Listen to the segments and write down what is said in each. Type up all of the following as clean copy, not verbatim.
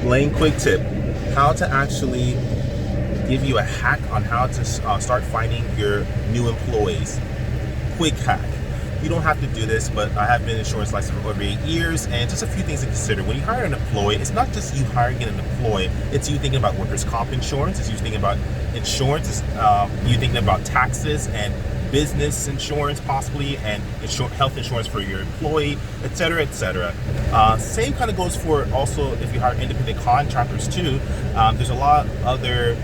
Layn, quick tip: how to actually give you a hack on how to start finding your new employees. Quick hack. You don't have to do this, but I have been insurance licensed for over 8 years, and just a few things to consider. When you hire an employee, it's not just you hiring an employee, it's you thinking about workers' comp insurance, it's you thinking about insurance, it's you thinking about taxes and business insurance possibly, and health insurance for your employee, etc., etc. Same kind of goes for also if you hire independent contractors too. There's a lot of other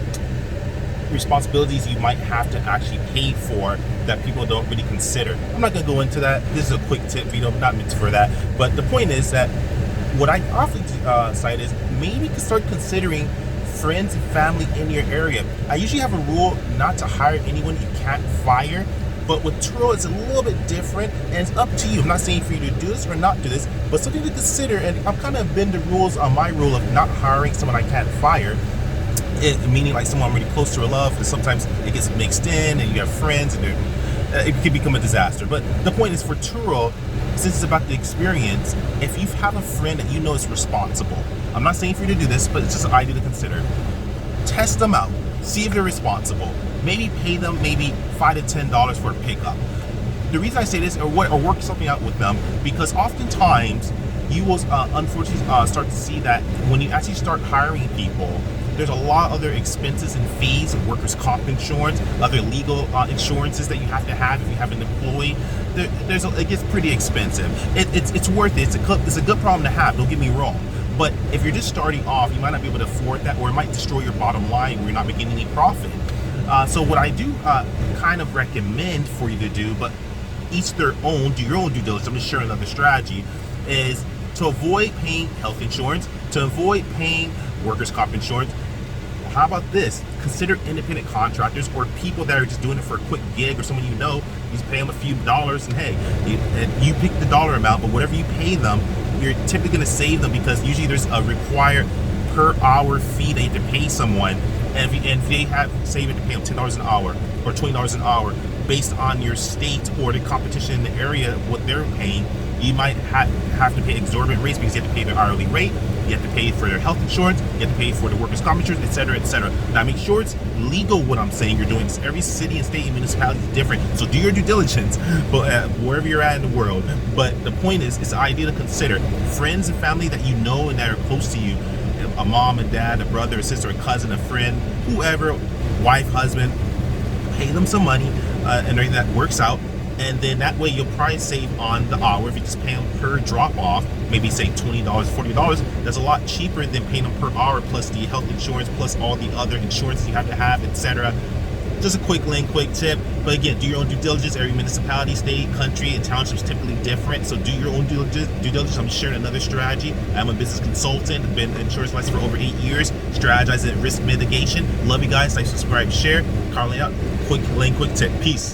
responsibilities you might have to actually pay for that people don't really consider. I'm not going to go into that. This is a quick tip video, not meant for that. But the point is that what I often cite is maybe to start considering friends and family in your area. I usually have a rule not to hire anyone you can't fire, but with Turo it's a little bit different, and it's up to you. I'm not saying for you to do this or not do this, but something to consider. And I'm kind of bend the rules on my rule of not hiring someone I can't fire. Meaning like someone I'm really close to or love, because sometimes it gets mixed in and you have friends and it can become a disaster. But the point is for Turo, since it's about the experience, if you have a friend that you know is responsible, I'm not saying for you to do this, but it's just an idea to consider. Test them out, see if they're responsible. Maybe pay them maybe $5 to $10 for a pickup. The reason I say this, or work something out with them, because oftentimes you will unfortunately start to see that when you actually start hiring people, there's a lot of other expenses and fees, workers' comp insurance, other legal insurances that you have to have if you have an employee. It gets pretty expensive. It's worth it. It's a good problem to have, don't get me wrong. But if you're just starting off, you might not be able to afford that, or it might destroy your bottom line where you're not making any profit. So what I do kind of recommend for you to do, but each their own, do your own due diligence, I'm just sharing another strategy, is to avoid paying health insurance, to avoid paying workers' comp insurance. How about this? Consider independent contractors or people that are just doing it for a quick gig, or someone you know, you just pay them a few dollars, and hey, you pick the dollar amount, but whatever you pay them, you're typically going to save them, because usually there's a required per hour fee they have to pay someone. And if they have, say you have to pay them $10 an hour or $20 an hour based on your state or the competition in the area, what they're paying, you might have to pay exorbitant rates, because you have to pay their hourly rate, you have to pay for their health insurance, you have to pay for the workers' comp insurance, etc., etc. Now make sure it's legal what I'm saying you're doing. Every city and state and municipality is different, so do your due diligence, but wherever you're at in the world. But the point is, it's an idea to consider. Friends and family that you know and that are close to you, a mom and dad, a brother, a sister, a cousin, a friend, whoever, wife, husband, pay them some money, and that works out. And then that way you'll probably save on the hour. If you just pay them per drop off, maybe say $20, $40, that's a lot cheaper than paying them per hour, plus the health insurance, plus all the other insurance you have to have, etc. Just a quick tip. But again, do your own due diligence. Every municipality, state, country, and township is typically different, so do your own due diligence. I'm sharing another strategy. I'm a business consultant, I've been insurance licensed for over 8 years, strategize in risk mitigation. Love you guys. Like, subscribe, share. Carly out. Quick tip. Peace.